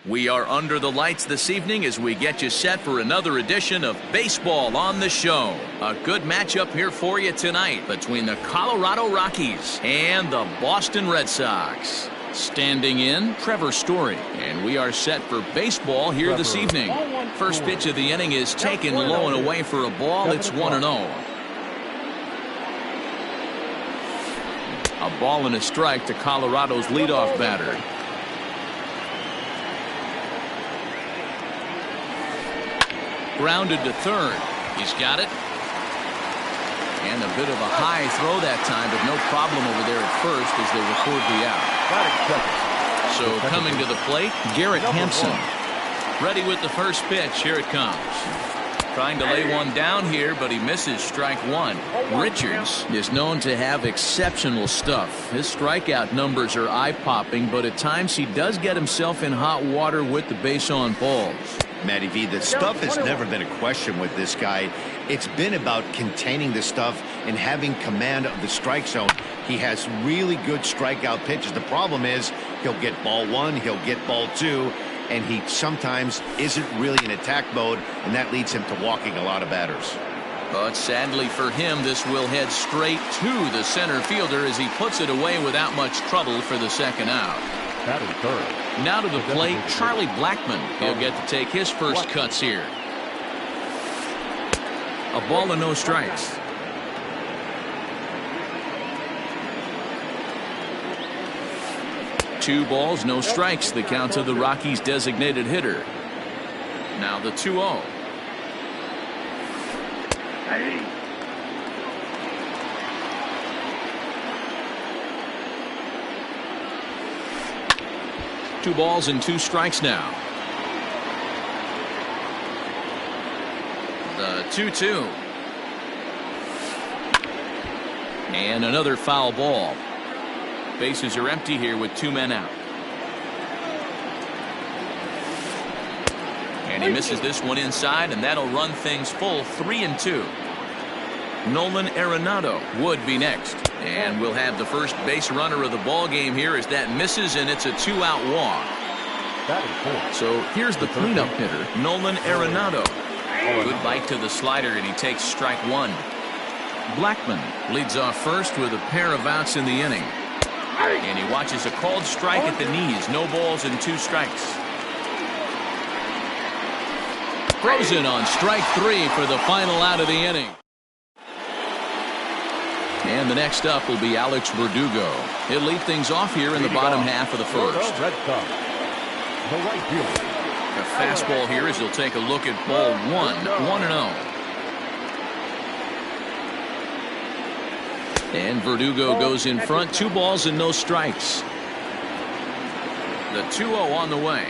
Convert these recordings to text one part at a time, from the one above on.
We are under the lights this evening as we get you set for another edition of Baseball on the Show. A good matchup here for you tonight between the Colorado Rockies and the Boston Red Sox. Standing in, Trevor Story, and we are set for baseball here this evening. First pitch of the inning is taken low and away for a ball. It's 1-0. A ball and a strike to Colorado's leadoff batter. Grounded to third. He's got it. And a bit of a high throw that time, but no problem over there at first as they record the out. So coming to the plate, Garrett Hampson. Ready with the first pitch. Here it comes. Trying to lay one down here, but he misses strike one. Richards is known to have exceptional stuff. His strikeout numbers are eye-popping, but at times he does get himself in hot water with the base on balls. Matty V, the stuff has never been a question with this guy. It's been about containing the stuff and having command of the strike zone. He has really good strikeout pitches. The problem is he'll get ball one, he'll get ball two, and he sometimes isn't really in attack mode, and that leads him to walking a lot of batters. But sadly for him, this will head straight to the center fielder as he puts it away without much trouble for the second out. Now to the plate, Charlie Blackmon. He'll get to take his first cuts here. A ball and no strikes. Two balls, no strikes. The count to the Rockies' designated hitter. Now the 2-0. Two balls and two strikes now. The 2-2. And another foul ball. Bases are empty here with two men out. And he misses this one inside, and that'll run things full 3-2. Nolan Arenado would be next. And we'll have the first base runner of the ball game here as that misses, and it's a two-out walk. So here's the cleanup hitter, Nolan Arenado. Good bite to the slider, and he takes strike one. Blackmon leads off first with a pair of outs in the inning. And he watches a called strike at the knees. No balls and two strikes. Frozen on strike three for the final out of the inning. And the next up will be Alex Verdugo. He'll lead things off here in the bottom half of the first. A fastball here as he'll take a look at ball one, 1-0. And Verdugo goes in front, two balls and no strikes. The 2-0 on the way.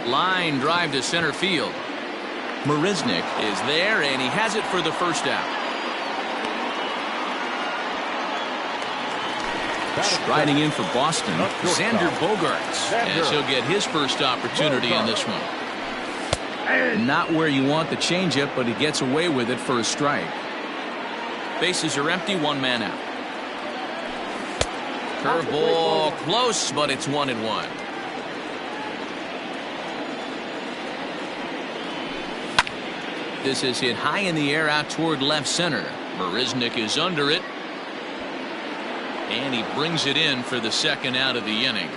Line drive to center field. Marisnick is there, and he has it for the first out. Striding in for Boston, Xander Bogaerts, as he'll get his first opportunity in this one. Not where you want the changeup, but he gets away with it for a strike. Bases are empty, one man out. Curveball close, but it's 1-1. This is hit high in the air out toward left center. Marisnick is under it. And he brings it in for the second out of the inning.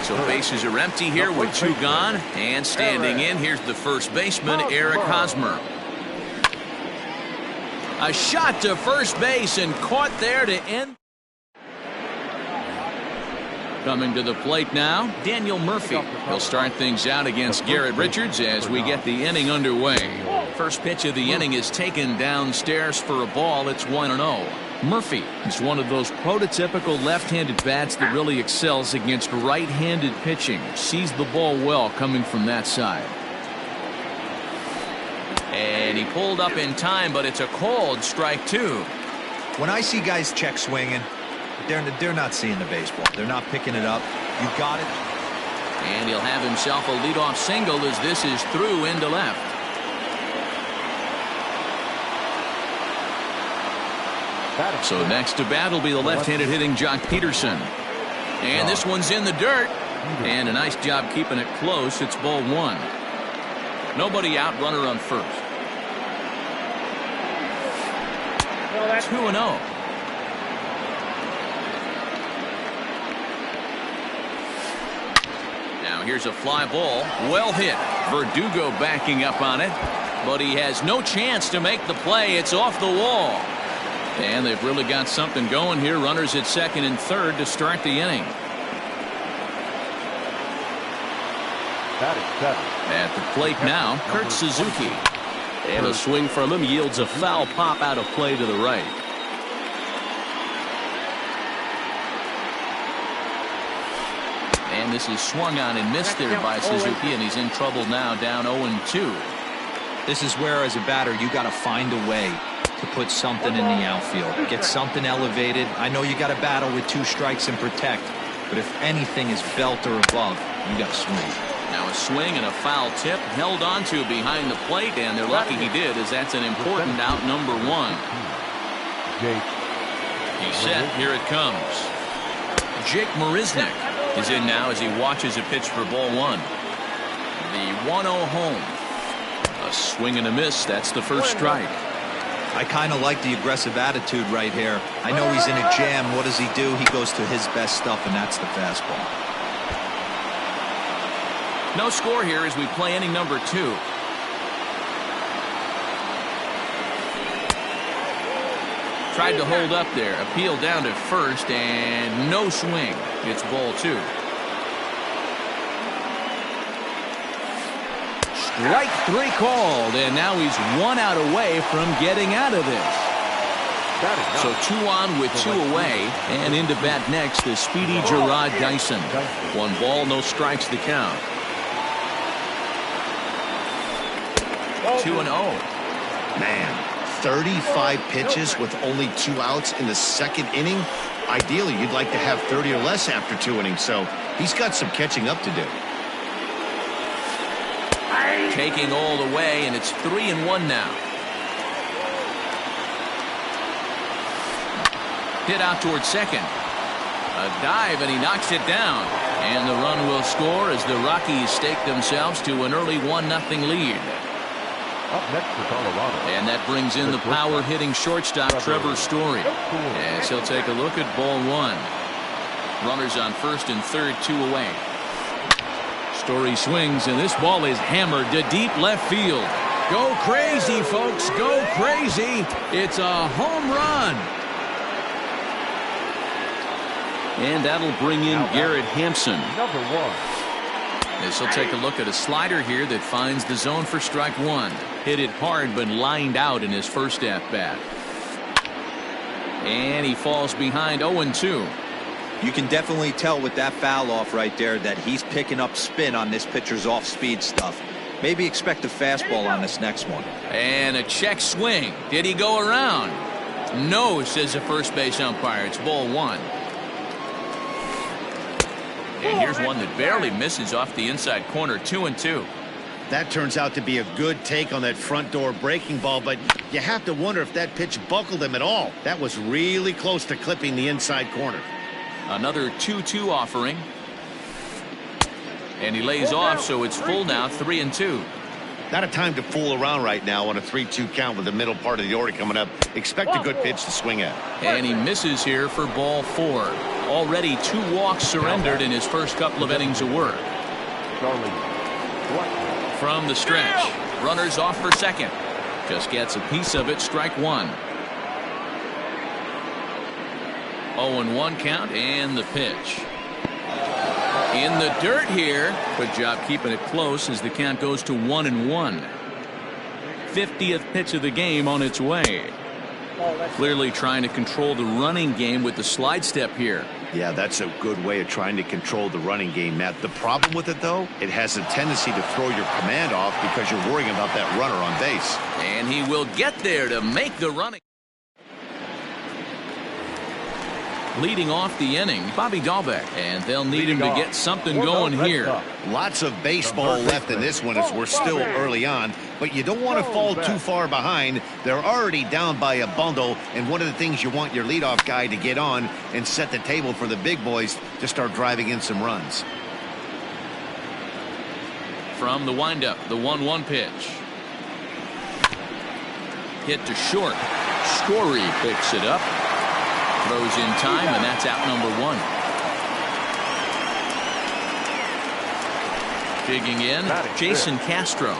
So bases are empty here with two gone. And standing in, here's the first baseman, Eric Hosmer. A shot to first base and caught there to end. Coming to the plate now, Daniel Murphy. He'll start things out against Garrett Richards as we get the inning underway. First pitch of the inning is taken downstairs for a ball. It's 1-0. Murphy is one of those prototypical left-handed bats that really excels against right-handed pitching. Sees the ball well coming from that side. And he pulled up in time, but it's a called strike two. When I see guys check swinging, they're not seeing the baseball. They're not picking it up. You got it. And he'll have himself a leadoff single as this is through into left. So next to bat will be the left-handed hitting Jock Peterson. And this one's in the dirt. And a nice job keeping it close. It's ball one. Nobody out, runner on first. 2-0. Now here's a fly ball. Well hit. Verdugo backing up on it. But he has no chance to make the play. It's off the wall. And they've really got something going here. Runners at second and third to start the inning. At the plate now, Kurt Suzuki. And a swing from him yields a foul pop out of play to the right. And this is swung on and missed there by Suzuki, and he's in trouble now, down 0-2. This is where, as a batter, you got to find a way to put something in the outfield. Get something elevated. I know you got to battle with 2 strikes and protect, but if anything is belt or above, you got to swing. Now a swing and a foul tip held onto behind the plate, and they're lucky he did, as that's an important out number 1. He's set. Here it comes. Jake Marisnick is in now as he watches a pitch for ball 1. The 1-0 home. A swing and a miss. That's the first strike. I kind of like the aggressive attitude right here. I know he's in a jam. What does he do? He goes to his best stuff, and that's the fastball. No score here as we play inning number 2. Tried to hold up there. Appeal down to first, and no swing. It's ball 2. Strike 3 called, and now he's 1 out away from getting out of this. So 2 on with 2 away, and into bat next the speedy Gerard Dyson. 1 ball, no strikes to count. 2-0. Man, 35 pitches with only 2 outs in the second inning. Ideally, you'd like to have 30 or less after 2 innings, so he's got some catching up to do. Taking all the way, and it's 3-1 now. Hit out towards second. A dive, and he knocks it down. And the run will score as the Rockies stake themselves to an early 1-0 lead. Up next for Colorado. And that brings in the power hitting shortstop Trevor Story. As he'll take a look at ball 1. Runners on first and third, 2 away. Story swings, and this ball is hammered to deep left field. Go crazy, folks. Go crazy. It's a home run. And that'll bring in Garrett Hampson. Number 1. This will take a look at a slider here that finds the zone for strike 1. Hit it hard, but lined out in his first at-bat. And he falls behind 0-2. You can definitely tell with that foul off right there that he's picking up spin on this pitcher's off-speed stuff. Maybe expect a fastball on this next one. And a check swing. Did he go around? No, says the first base umpire. It's ball 1. And here's one that barely misses off the inside corner. 2-2. That turns out to be a good take on that front door breaking ball, but you have to wonder if that pitch buckled him at all. That was really close to clipping the inside corner. Another 2-2 offering. And he lays off, so it's full now, 3-2. Not a time to fool around right now on a 3-2 count with the middle part of the order coming up. Expect a good pitch to swing at. And he misses here for ball 4. Already 2 walks surrendered in his first couple of innings of work. From the stretch, runners off for second. Just gets a piece of it, strike 1. 0-1 count, and the pitch. In the dirt here. Good job keeping it close as the count goes to 1-1. 50th pitch of the game on its way. Clearly trying to control the running game with the slide step here. Yeah, that's a good way of trying to control the running game, Matt. The problem with it, though, it has a tendency to throw your command off because you're worrying about that runner on base. And he will get there to make the running. Leading off the inning, Bobby Dahlbeck, and they'll need him to get something going here. Lots of baseball left in this one as we're still early on, but you don't want to fall too far behind. They're already down by a bundle, and one of the things you want your leadoff guy to get on and set the table for the big boys to start driving in some runs. From the windup, the 1-1 pitch. Hit to short. Story picks it up. Throws in time, and that's out number 1. Digging in, Jason Castro.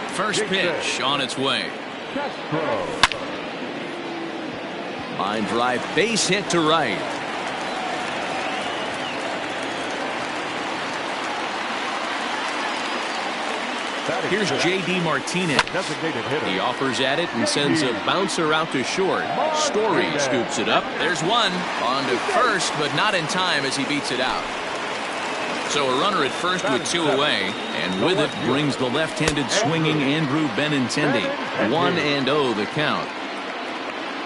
First pitch on its way. Line drive, base hit to right. Here's J.D. Martinez. He offers at it and sends a bouncer out to short. Story scoops it up. There's one on to first, but not in time as he beats it out. So a runner at first with 2 away, and with it brings the left-handed swinging Andrew Benintendi. 1-0 the count.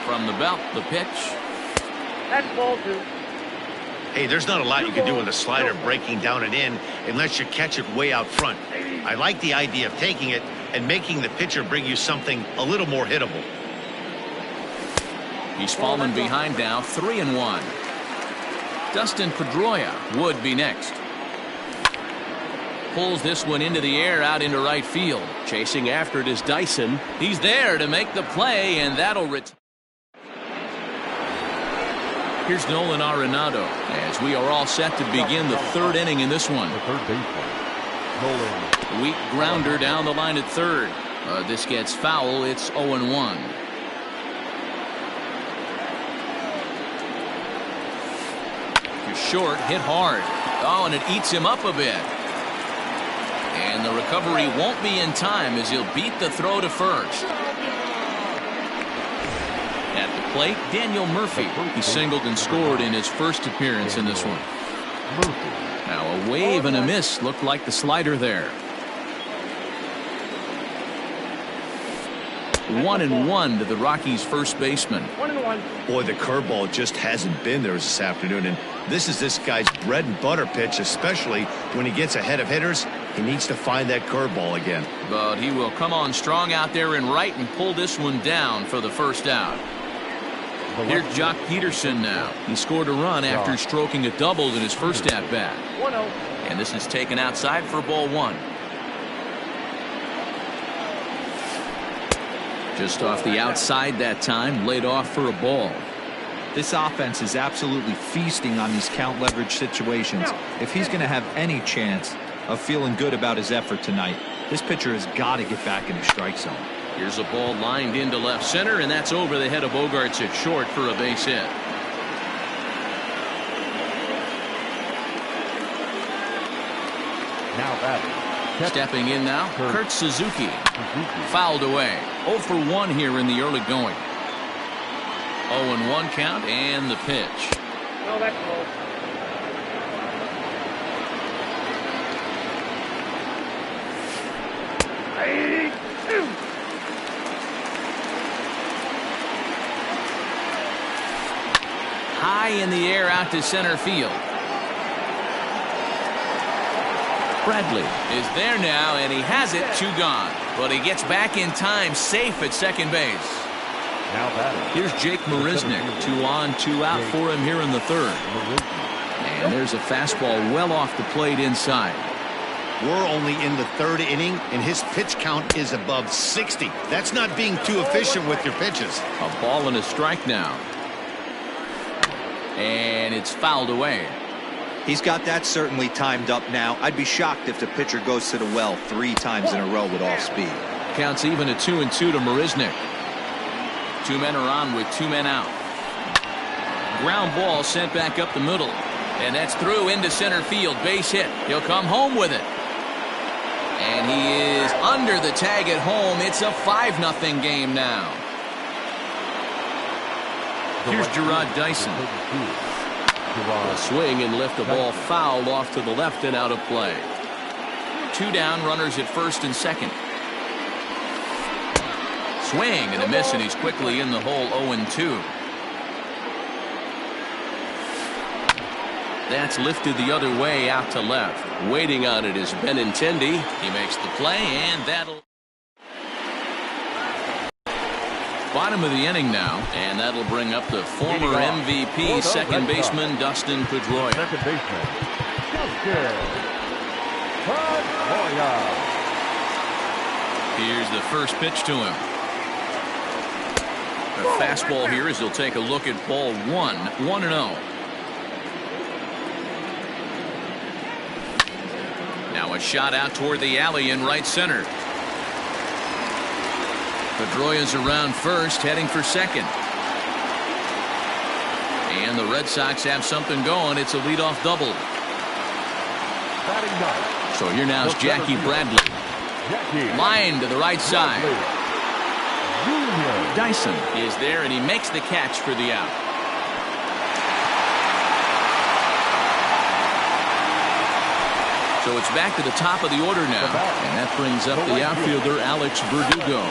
From the belt, the pitch. That's ball 2. Hey, there's not a lot you can do with a slider breaking down and in unless you catch it way out front. I like the idea of taking it and making the pitcher bring you something a little more hittable. He's fallen behind now, 3-1. Dustin Pedroia would be next. Pulls this one into the air out into right field. Chasing after it is Dyson. He's there to make the play, and that'll return. Here's Nolan Arenado as we are all set to begin the 3rd inning in this one. Weak grounder down the line at third. This gets foul. It's 0-1. Short, hit hard. Oh, and it eats him up a bit. And the recovery won't be in time as he'll beat the throw to first. At the plate, Daniel Murphy. He singled and scored in his first appearance in this one. Now a wave and a miss looked like the slider there. 1-1 to the Rockies' first baseman. 1-1. Boy, the curveball just hasn't been there this afternoon, and this is this guy's bread and butter pitch, especially when he gets ahead of hitters. He needs to find that curveball again. But he will come on strong out there in right and pull this one down for the first out. Here's Jock Peterson now. He scored a run after stroking a double in his first at-bat. 1-0. And this is taken outside for ball 1. Just off the outside that time, laid off for a ball. This offense is absolutely feasting on these count leverage situations. If he's going to have any chance of feeling good about his effort tonight, this pitcher has got to get back in the strike zone. Here's a ball lined into left center, and that's over the head of Bogarts at short for a base hit. Now batting. Stepping in now, Kurt Suzuki. Fouled away. 0 for 1 here in the early going. 0-1 count and the pitch. No, that's close. High in the air out to center field. Bradley is there now, and he has it. 2 gone. But he gets back in time, safe at second base. Now batting. Here's Jake Marisnick. 2 on, 2 out for him here in the 3rd. And there's a fastball well off the plate inside. We're only in the 3rd inning, and his pitch count is above 60. That's not being too efficient with your pitches. A ball and a strike now. And it's fouled away. He's got that certainly timed up now. I'd be shocked if the pitcher goes to the well 3 times in a row with off speed. Counts even at 2-2 to Marisnick. 2 men are on with 2 men out. Ground ball sent back up the middle. And that's through into center field. Base hit. He'll come home with it. And he is under the tag at home. It's a 5-0 game now. Here's Gerard Dyson. A swing and lift the ball fouled off to the left and out of play. 2 down, runners at first and second. Swing and a miss, and he's quickly in the hole. 0-2. That's lifted the other way out to left. Waiting on it is Benintendi. He makes the play, and that'll... Bottom of the inning now, and that'll bring up the former MVP second baseman Dustin Pedroia. Second baseman, Dustin Pedroia. Here's the first pitch to him. A fastball here as he'll take a look at ball 1-0. Now a shot out toward the alley in right center. Pedroia's around first, heading for second. And the Red Sox have something going. It's a leadoff double. So here now is Jackie Bradley. Line to the right side. Dyson is there, and he makes the catch for the out. So it's back to the top of the order now, and that brings up the outfielder Alex Verdugo.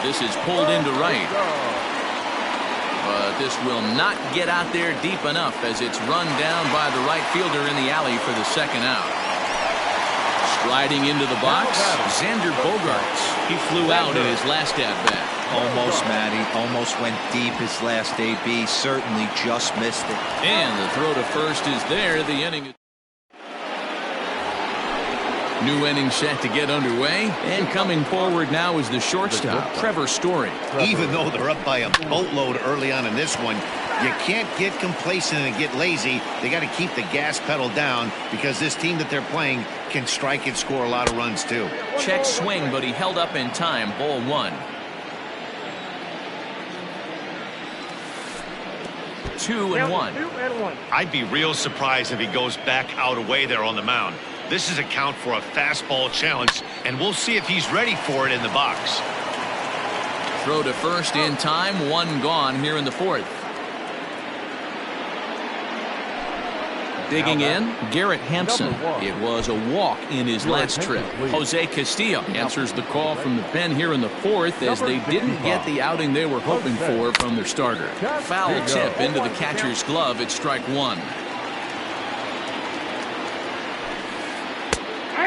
This is pulled into right, but this will not get out there deep enough as it's run down by the right fielder in the alley for the second out. Striding into the box, Xander Bogaerts. He flew out in his last at-bat. Almost, Matty. Almost went deep his last AB. Certainly just missed it. And the throw to first is there. The inning. New inning set to get underway. And coming forward now is the shortstop, Trevor Story. Even though they're up by a boatload early on in this one, you can't get complacent and get lazy. They got to keep the gas pedal down because this team that they're playing can strike and score a lot of runs too. Check swing, but he held up in time. Ball 1. 2-1. I'd be real surprised if he goes back out away there on the mound. This is a count for a fastball challenge, and we'll see if he's ready for it in the box. Throw to first in time. 1 gone here in the 4th. Digging in, Garrett Hampson. It was a walk in his last trip. Jose Castillo answers the call from the pen here in the 4th as they didn't get the outing they were hoping for from their starter. Foul tip into the catcher's glove at strike 1.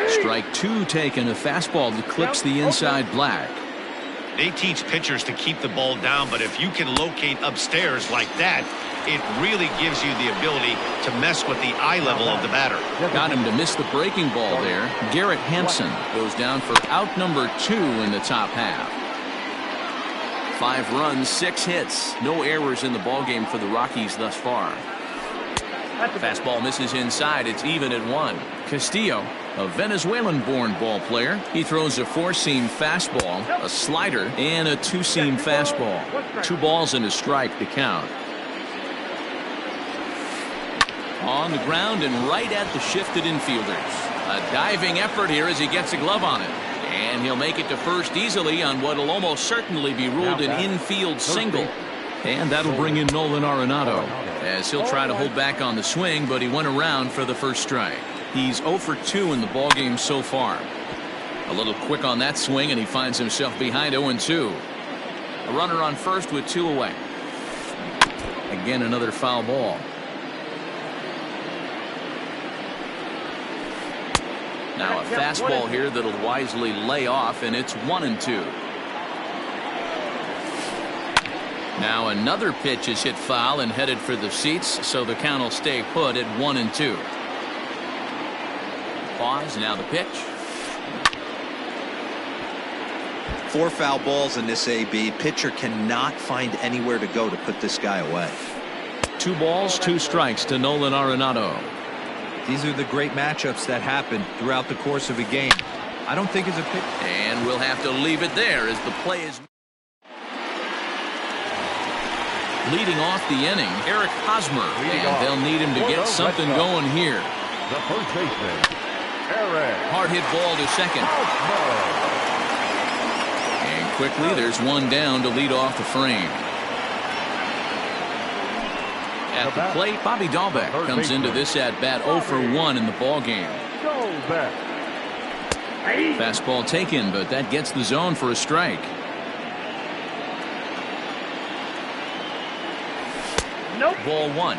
Strike 2 taken, a fastball that clips the inside black. They teach pitchers to keep the ball down, but if you can locate upstairs like that, it really gives you the ability to mess with the eye level of the batter. Got him to miss the breaking ball there. Garrett Hampson goes down for out number 2 in the top half. 5 runs, 6 hits. No errors in the ballgame for the Rockies thus far. Fastball misses inside. It's even at 1. Castillo, a Venezuelan-born ball player. He throws a 4-seam fastball, a slider, and a 2-seam fastball. 2 balls and a strike to count. On the ground and right at the shifted infielders. A diving effort here as he gets a glove on it. And he'll make it to first easily on what will almost certainly be ruled an infield single. And that'll bring in Nolan Arenado as he'll try to hold back on the swing, but he went around for the first strike. He's 0 for 2 in the ballgame so far. A little quick on that swing, and he finds himself behind 0-2. A runner on first with 2 away. Again, another foul ball. Now a fastball here that'll wisely lay off, and it's 1-2. Now another pitch is hit foul and headed for the seats, so the count will stay put at 1-2. Pause, now the pitch. 4 foul balls in this AB. Pitcher cannot find anywhere to go to put this guy away. 2 balls, 2 strikes to Nolan Arenado. These are the great matchups that happen throughout the course of a game. I don't think it's a pitch. And we'll have to leave it there as the play is. Leading off the inning, Eric Hosmer, and they'll need him to get something going here. The first baseman, Eric. Hard hit ball to second. And quickly there's 1 down to lead off the frame. At the plate, Bobby Dahlbeck comes into this at-bat 0 for 1 in the ballgame. Fastball taken, but that gets the zone for a strike. Ball 1.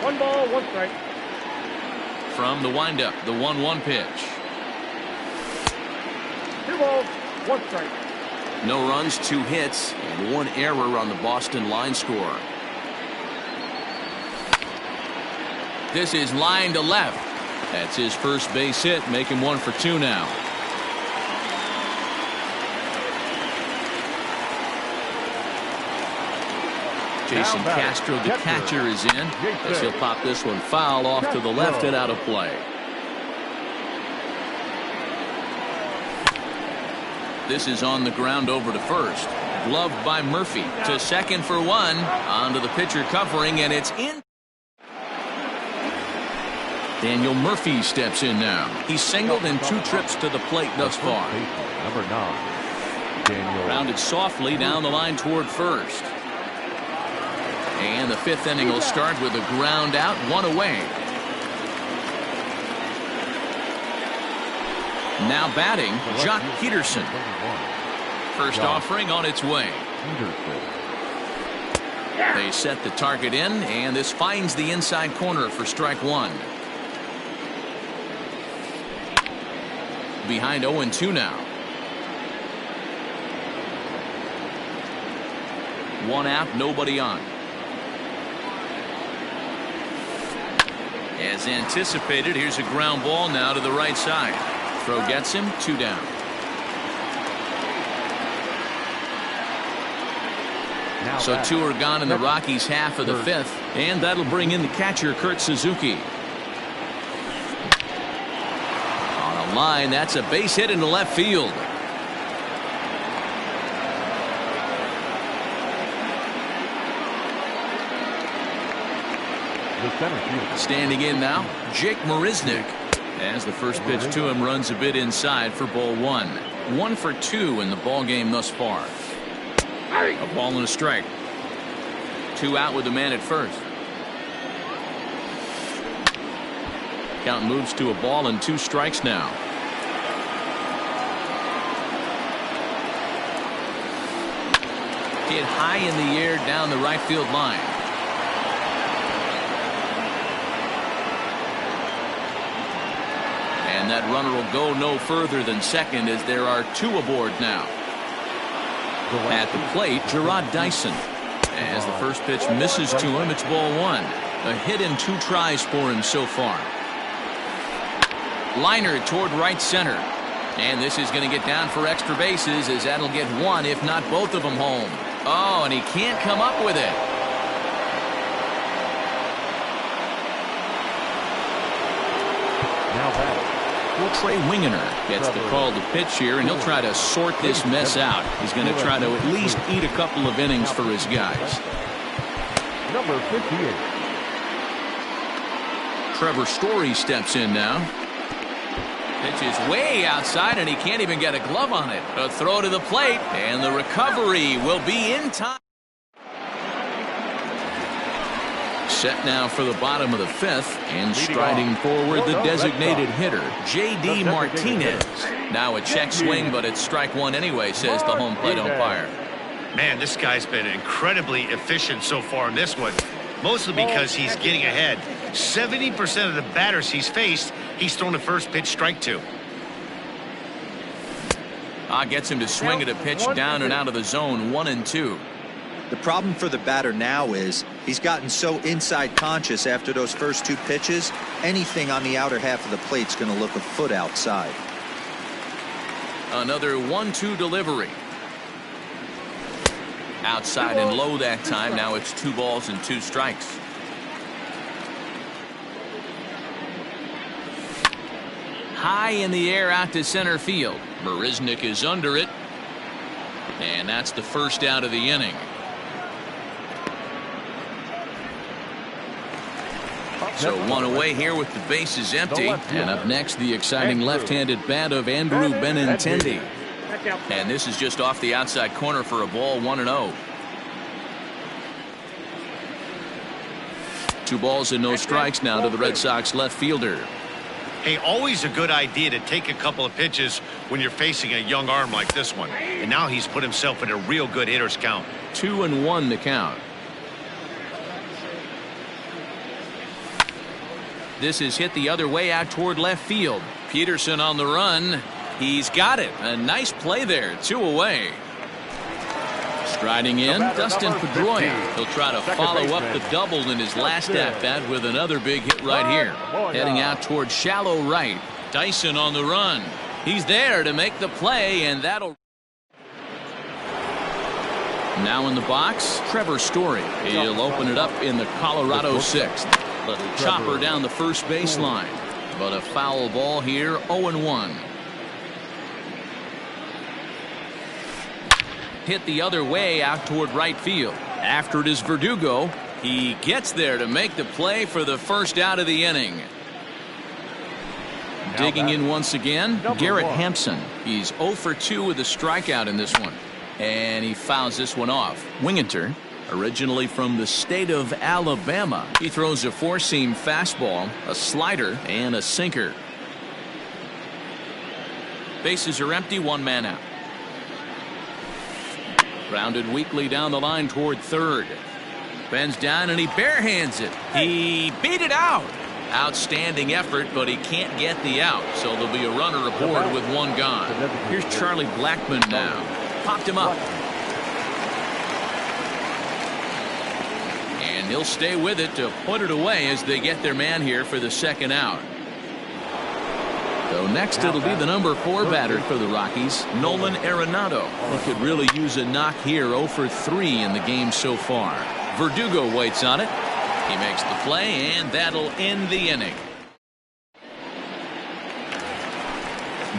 1 ball, 1 strike. From the windup, the 1-1 pitch. 2 balls, 1 strike. No runs, 2 hits, and 1 error on the Boston line score. This is line to left. That's his first base hit, make him 1 for 2 now. Jason Castro, the catcher, is in. As he'll pop this one foul off to the left and out of play. This is on the ground over to first. Gloved by Murphy to second for 1. Onto the pitcher covering, and it's in. Daniel Murphy steps in now. He's singled in 2 trips to the plate thus far. Number 9, Daniel. Rounded softly down the line toward first. And the 5th inning will start with a ground out, 1 away. Now batting, Jock Peterson. First offering on its way. They set the target in, and this finds the inside corner for strike 1. Behind 0-2 now. 1 out, nobody on. As anticipated, here's a ground ball now to the right side. Throw gets him, 2 down. So 2 are gone in the Rockies' half of the 5th, and that'll bring in the catcher, Kurt Suzuki. On a line, that's a base hit into left field. Standing in now, Jake Marisnick. As the first pitch to him runs a bit inside for ball 1. 1 for 2 in the ball game thus far. A ball and a strike. 2 out with the man at first. Count moves to a ball and 2 strikes now. Hit high in the air down the right field line. And that runner will go no further than second as there are 2 aboard now. At the plate, Gerard Dyson. As the first pitch misses to him, it's ball 1. A hit in 2 tries for him so far. Liner toward right center. And this is going to get down for extra bases as that'll get 1, if not both of them, home. Oh, and he can't come up with it. Now back. Well, Trey Wingener gets the call to pitch here, and he'll try to sort this mess out. He's going to try to at least eat a couple of innings for his guys. Number 58. Trevor Story steps in now. Pitch is way outside, and he can't even get a glove on it. A throw to the plate, and the recovery will be in time. Set now for the bottom of the 5th, and striding forward the designated hitter, J.D. Martinez. Now a check swing, but it's strike 1 anyway, says the home plate umpire. Man, this guy's been incredibly efficient so far in this one, mostly because he's getting ahead. 70% of the batters he's faced, he's thrown the first pitch strike 2. Gets him to swing at a pitch down and out of the zone, 1-2. The problem for the batter now is he's gotten so inside conscious after those first 2 pitches. Anything on the outer half of the plate's going to look a foot outside. Another 1-2 delivery. Outside and low that time. Now it's 2 balls and 2 strikes. High in the air out to center field. Marisnick is under it. And that's the first out of the inning. So 1 away here with the bases empty. And up next, the exciting left-handed bat of Andrew Benintendi. And this is just off the outside corner for a ball, 1-0. 2 balls and no strikes now to the Red Sox left fielder. Hey, always a good idea to take a couple of pitches when you're facing a young arm like this one. And now he's put himself in a real good hitter's count. 2-1 the count. this is hit the other way out toward left field. Peterson on the run. He's got it. A nice play there. 2 away. Striding in, Dustin Pedroia. He'll try to follow up the double in his last at-bat with another big hit right here. Heading out toward shallow right. Dyson on the run. He's there to make the play, and that'll... Now in the box, Trevor Story. He'll open it up in the Colorado 6th. Little chopper down the first baseline. But a foul ball here, 0-1. Hit the other way out toward right field. After it is Verdugo. He gets there to make the play for the first out of the inning. Digging in once again, Garrett Hampson. He's 0 for 2 with a strikeout in this one. And he fouls this one off. Winginter, originally from the state of Alabama. He throws a four-seam fastball, a slider, and a sinker. Bases are empty, 1 man out. Grounded weakly down the line toward third. Bends down and he barehands it. He beat it out. Outstanding effort, but he can't get the out. So there'll be a runner aboard with 1 gone. Here's Charlie Blackmon now. Popped him up. And he'll stay with it to put it away as they get their man here for the 2nd out. So next it'll be the number 4 batter for the Rockies, Nolan Arenado. He could really use a knock here. 0 for 3 in the game so far. Verdugo waits on it. He makes the play, and that'll end the inning.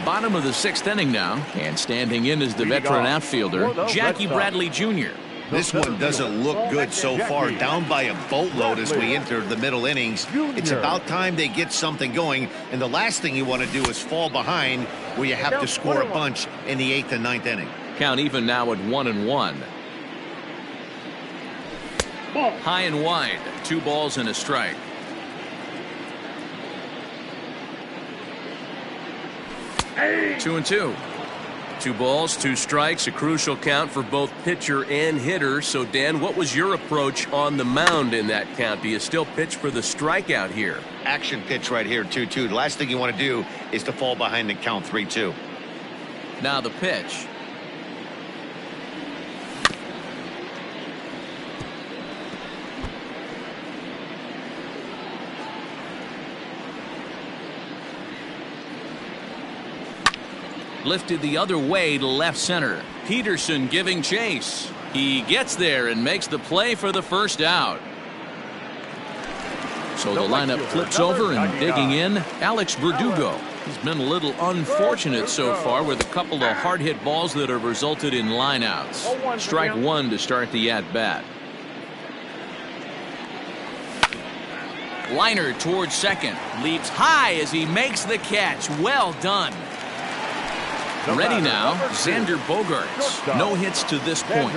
Bottom of the 6th inning now, and standing in is the veteran outfielder, Jackie Bradley Jr. This one doesn't look good so far. Down by a boatload as we enter the middle innings. It's about time they get something going, and the last thing you want to do is fall behind where you have to score a bunch in the 8th and 9th inning. Count even now at 1-1. High and wide, 2 balls and a strike. Hey. 2-2. 2 balls, 2 strikes, a crucial count for both pitcher and hitter. So, Dan, what was your approach on the mound in that count? Do you still pitch for the strikeout here? Action pitch right here, 2-2. The last thing you want to do is to fall behind and count 3-2. Now the pitch. Lifted the other way to left center. Peterson giving chase. He gets there and makes the play for the 1st out. So the lineup flips over, and digging in, Alex Verdugo. He's been a little unfortunate so far with a couple of hard-hit balls that have resulted in lineouts. Strike 1 to start the at-bat. Liner towards second. Leaps high as he makes the catch. Well done. Ready now, Xander Bogaerts. No hits to this point.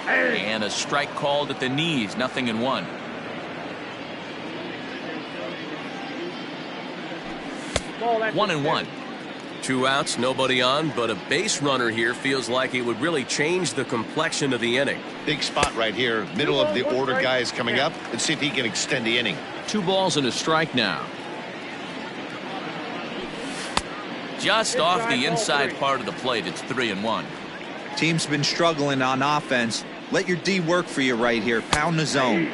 And a strike called at the knees. 0-1. One and 1. 2 outs, nobody on, but a base runner here feels like it would really change the complexion of the inning. Big spot right here. Middle of the order guy is coming up. Let's see if he can extend the inning. 2 balls and a strike now. Just off the inside part of the plate. It's 3-1. Team's been struggling on offense. Let your D work for you right here. Pound the zone.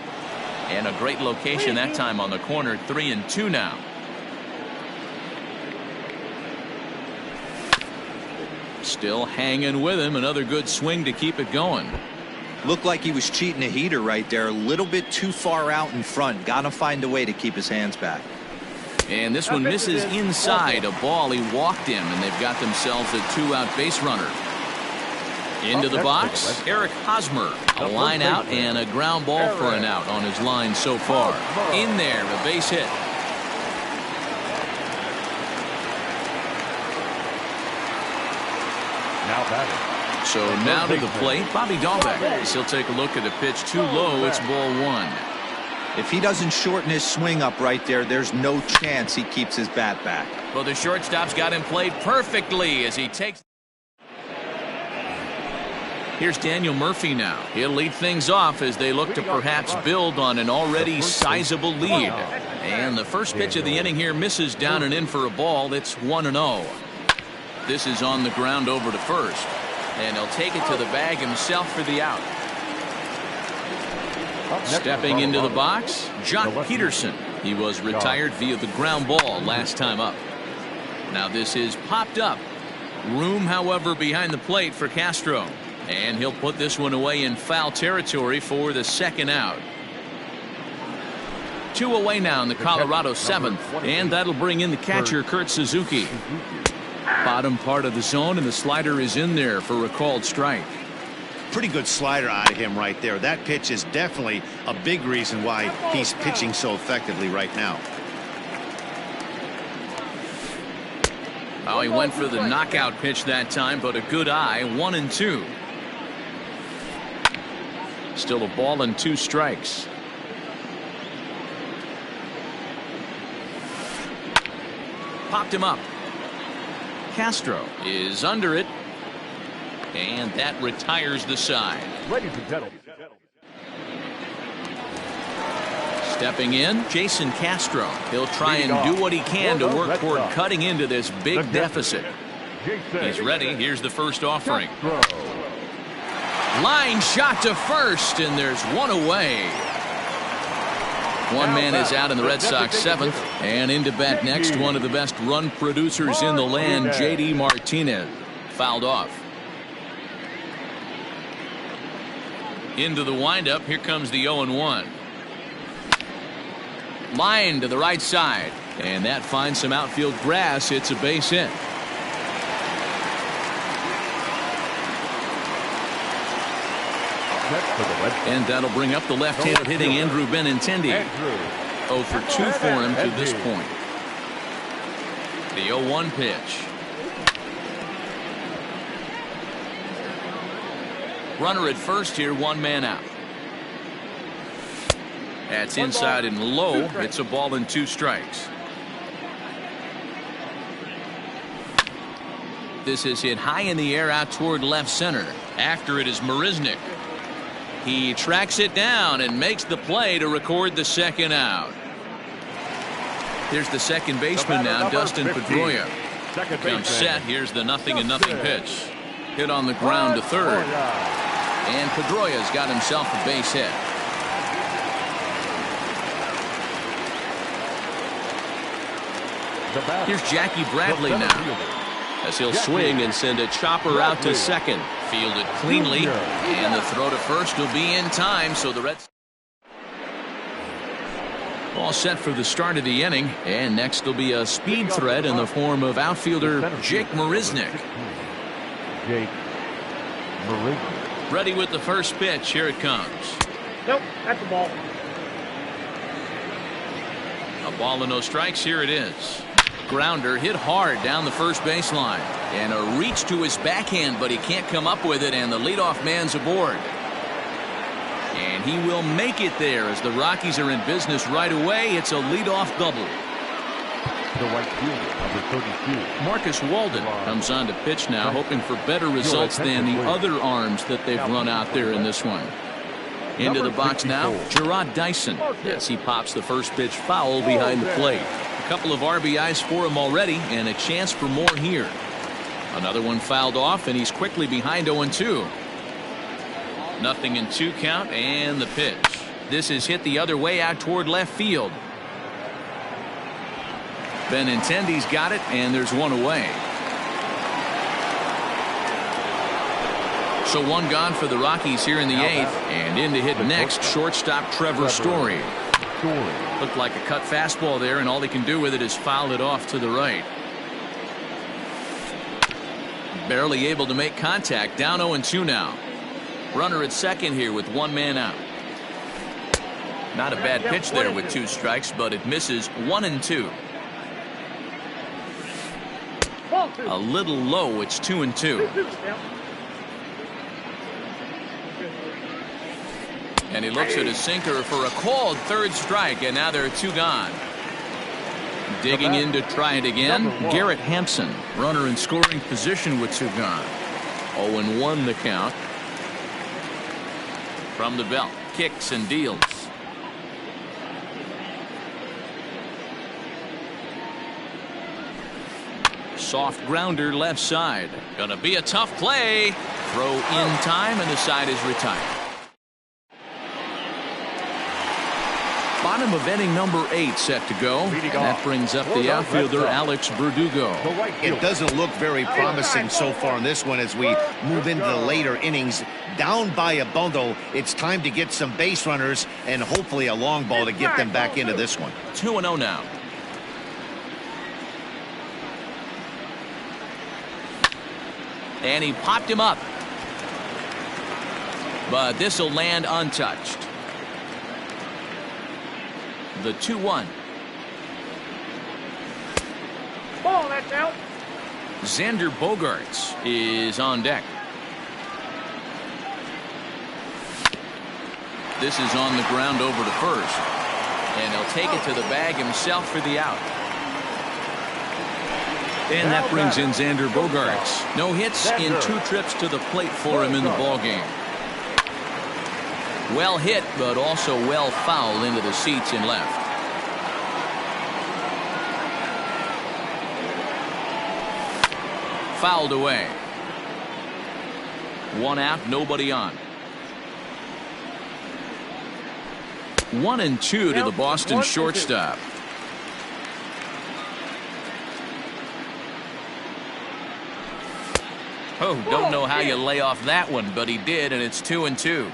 And a great location that time on the corner. 3-2 now. Still hanging with him. Another good swing to keep it going. Looked like he was cheating a heater right there. A little bit too far out in front. Got to find a way to keep his hands back. And this one misses inside. A ball. He walked him, and they've got themselves a 2-out base runner. Into the box, Eric Hosmer. A line out and a ground ball for an out on his line so far. In there, a base hit. Now batting. So now to the plate, Bobby Dahlbeck. He'll take a look at the pitch too low. It's ball 1. If he doesn't shorten his swing up right there, there's no chance he keeps his bat back. Well, the shortstop's got him played perfectly as he takes. Here's Daniel Murphy now. He'll lead things off as they look to perhaps build on an already sizable lead. And the first pitch of the inning here misses down and in for a ball. It's 1-0. This is on the ground over to first. And he'll take it to the bag himself for the out. Stepping into the box, Jock Peterson. He was retired via the ground ball last time up. Now this is popped up. Room, however, behind the plate for Castro. And he'll put this one away in foul territory for the second out. 2 away now in the Colorado 7th. And that'll bring in the catcher, Kurt Suzuki. Bottom part of the zone, and the slider is in there for a called strike. Pretty good slider out of him right there. That pitch is definitely a big reason why he's pitching so effectively right now. Oh, he went for the knockout pitch that time, but a good eye. 1-2. Still a ball and 2 strikes. Popped him up. Castro is under it. And that retires the side. Ladies and gentlemen. Stepping in, Jason Castro. He'll try and do what he can to work toward cutting into this big deficit. He's ready. Here's the first offering. Line shot to first, and there's one away. One man is out in the Red Sox 7th, and into bat next, one of the best run producers in the land, J.D. Martinez. Fouled off. Into the windup, here comes the 0-1. Line to the right side, and that finds some outfield grass. It's a base hit. And that'll bring up the left-handed hitting Andrew Benintendi. 0 for 2 for him to this point. The 0-1 pitch. Runner at first here, 1 man out. That's inside and low. It's a ball and 2 strikes. This is hit high in the air out toward left center. After it is Marisnick. He tracks it down and makes the play to record the second out. Here's the second baseman now, Dustin Pedroia. Comes set. Here's the 0-0 pitch. Hit on the ground to third. And Pedroia's got himself a base hit. Here's Jackie Bradley now, as he'll swing and send a chopper out to second. Fielded cleanly, and the throw to first will be in time, so the Reds all set for the start of the inning. And next will be a speed threat in the form of outfielder Jake Marisnick. Ready with the first pitch. Here it comes. Nope, that's a ball. A ball and no strikes. Here it is. Grounder hit hard down the first baseline, and a reach to his backhand, but he can't come up with it, and the leadoff man's aboard. And he will make it there as the Rockies are in business right away. It's a leadoff double. The right fielder, number 32. Marcus Walden comes on to pitch now, hoping for better results than the other arms that they've run out there in this one. Into the box now, Gerard Dyson, as he pops the first pitch foul behind the plate. A couple of RBIs for him already, and a chance for more here. Another one fouled off, and he's quickly behind 0-2. 0-2 count, and the pitch. This is hit the other way out toward left field. Benintendi's got it, and there's one away. So one gone for the Rockies here in the 8th, and in to hit next, shortstop Trevor Story. Looked like a cut fastball there, and all he can do with it is foul it off to the right. Barely able to make contact. Down 0-2 now. Runner at second here with 1 man out. Not a bad pitch there with 2 strikes, but it misses. 1-2. A little low. It's 2-2. And he looks at his sinker for a called third strike, and now there are 2 gone. Digging in to try it again, Garrett Hampson, runner in scoring position with 2 gone. 0-1 the count. From the belt, kicks and deals. Soft grounder left side. Gonna be a tough play. Throw in time, and the side is retired. Bottom of inning number 8 set to go. And that brings up the outfielder, Alex Verdugo. It doesn't look very promising so far in this one as we move into the later innings. Down by a bundle, it's time to get some base runners and hopefully a long ball to get them back into this one. 2-0 now. And he popped him up. But this will land untouched. The 2-1. Ball, that's out. Xander Bogaerts is on deck. This is on the ground over to first. And he'll take it to the bag himself for the out. And that brings in Xander Bogaerts. No hits in 2 trips to the plate for him in the ballgame. Well hit, but also well fouled into the seats in left. Fouled away. 1 out, nobody on. 1-2 to the Boston shortstop. Oh, don't know how you lay off that one, but he did, and it's 2-2.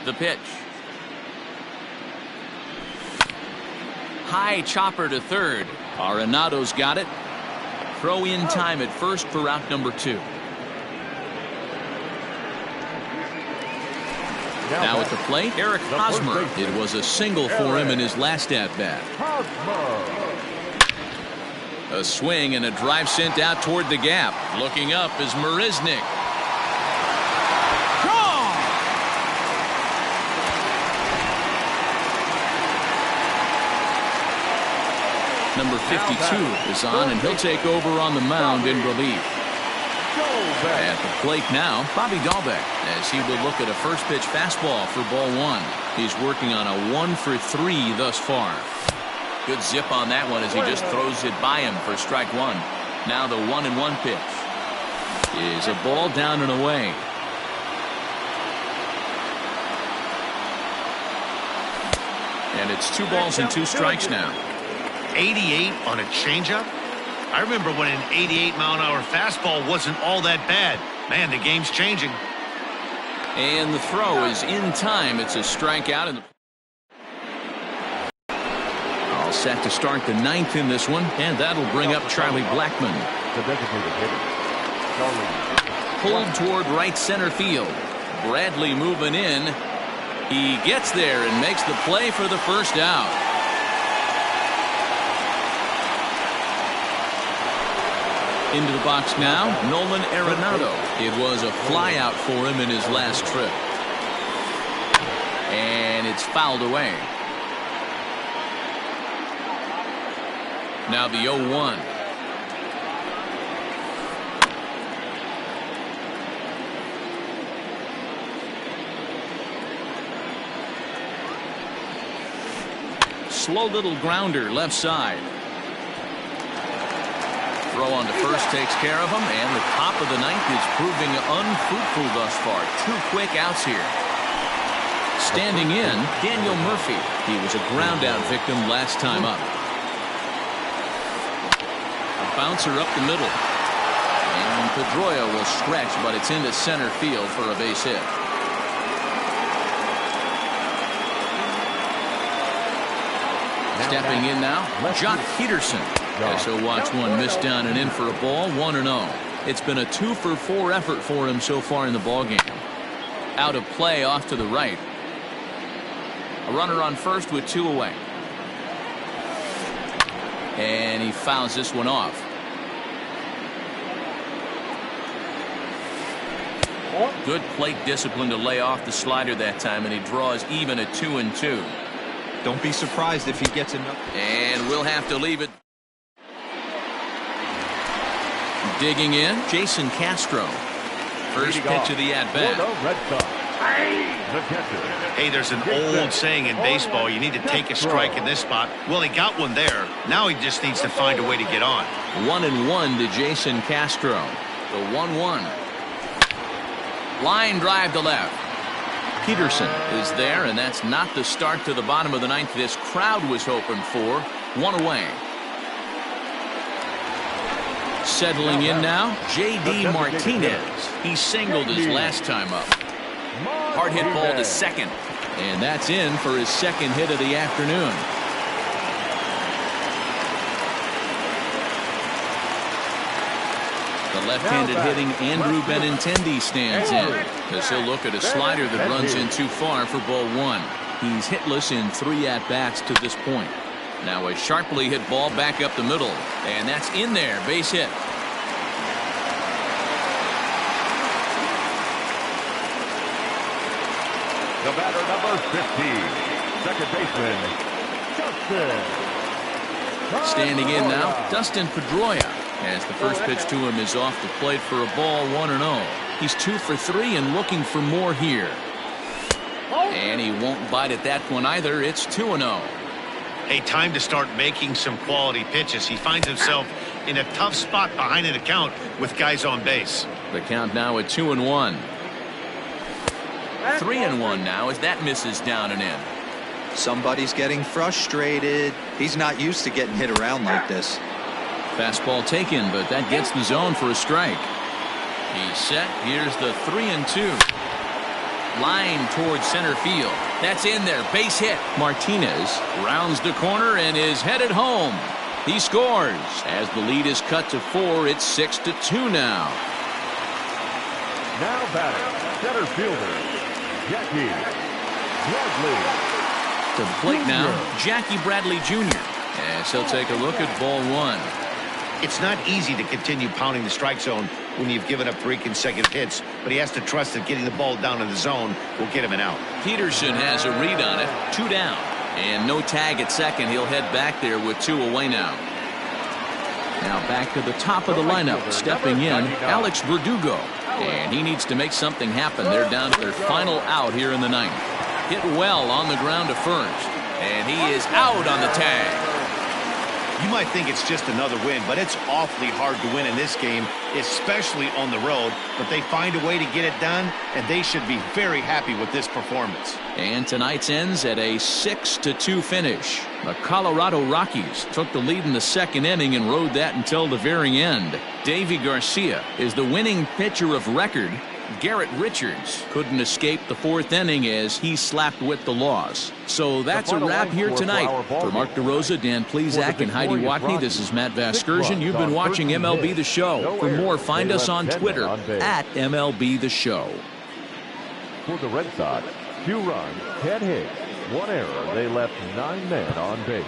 The pitch. High chopper to third. Arenado's got it. Throw in time at first for out number 2. Now at the plate, Eric Hosmer. It was a single for him in his last at-bat. A swing and a drive sent out toward the gap. Looking up is Marisnick. Gone! Number 52 is on, and he'll take over on the mound in relief. At the plate now, Bobby Dahlbeck, as he will look at a first pitch fastball for ball 1. He's working on a 1 for 3 thus far. Good zip on that one as he just throws it by him for strike 1. Now the 1-1 pitch is a ball down and away. And it's 2 balls and 2 strikes now. 88 on a changeup? I remember when an 88-mile-an-hour fastball wasn't all that bad. Man, the game's changing. And the throw is in time. It's a strikeout. And all set to start the 9th in this one, and that'll bring up Charlie Blackmon. The designated hitter. Pulled toward right center field. Bradley moving in. He gets there and makes the play for the first out. Into the box now, Nolan Arenado. It was a fly out for him in his last trip. And it's fouled away. Now the 0-1. Slow little grounder left side. Throw on to first takes care of him, and the top of the 9th is proving unfruitful thus far. 2 quick outs here. Standing in, Daniel Murphy. He was a ground-out victim last time up. A bouncer up the middle. And Pedroia will stretch, but it's into center field for a base hit. Stepping in now, Jock Peterson. As he'll watch one miss down and in for a ball, 1-0. It's been a 2 for 4 effort for him so far in the ballgame. Out of play off to the right. A runner on first with 2 away. And he fouls this one off. Good plate discipline to lay off the slider that time, and he draws even at 2-2. Don't be surprised if he gets enough. And we'll have to leave it. Digging in, Jason Castro. First pitch of the at-bat. The catcher. Hey, there's an old saying in baseball, you need to take a strike in this spot. Well, he got one there. Now he just needs to find a way to get on. 1-1 to Jason Castro. The 1-1. Line drive to left. Peterson is there, and that's not the start to the bottom of the ninth this crowd was hoping for. One away. Settling in now, J.D. Martinez. He singled his last time up. Hard hit ball to second. And that's in for his second hit of the afternoon. The left-handed hitting Andrew Benintendi stands in, as he'll look at a slider that runs in too far for ball one. He's hitless in 3 at-bats to this point. Now a sharply hit ball back up the middle, and that's in there, base hit. The batter, number 15, second baseman, Dustin. Standing in now, Dustin Pedroia, as the first pitch to him is off the plate for a ball, 1-0. He's 2 for 3 and looking for more here. And he won't bite at that one either. It's 2-0. Hey, time to start making some quality pitches. He finds himself in a tough spot behind an account with guys on base. The count now at 2-1. 3-1 now as that misses down and in. Somebody's getting frustrated. He's not used to getting hit around like this. Fastball taken, but that gets the zone for a strike. He's set. Here's the 3-2. Line towards center field. That's in there. Base hit. Martinez rounds the corner and is headed home. He scores. As the lead is cut to 4, it's 6-2 now. Now batting, center fielder, Jackie Bradley. To the plate now, Jackie Bradley Jr. As he'll take a look at ball one. It's not easy to continue pounding the strike zone when you've given up 3 consecutive hits, but he has to trust that getting the ball down in the zone will get him an out. Peterson has a read on it. 2 down. And no tag at second. He'll head back there with 2 away now. Now back to the top of the lineup. Stepping in, Alex Verdugo. And he needs to make something happen. They're down to their final out here in the ninth. Hit well on the ground to first. And he is out on the tag. You might think it's just another win, but it's awfully hard to win in this game, especially on the road. But they find a way to get it done, and they should be very happy with this performance. And tonight's ends at a 6-2 finish. The Colorado Rockies took the lead in the second inning and rode that until the very end. Davy Garcia is the winning pitcher of record. Garrett Richards couldn't escape the 4th inning as he slapped with the loss. So that's a wrap here tonight. For Mark DeRosa, Dan Plezak, and Heidi Watney, this is Matt Vasgersian. You've been watching MLB The Show. For more, find us on Twitter at MLB The Show. For the Red Sox, 2 runs, 10 hits, 1 error. They left 9 men on base.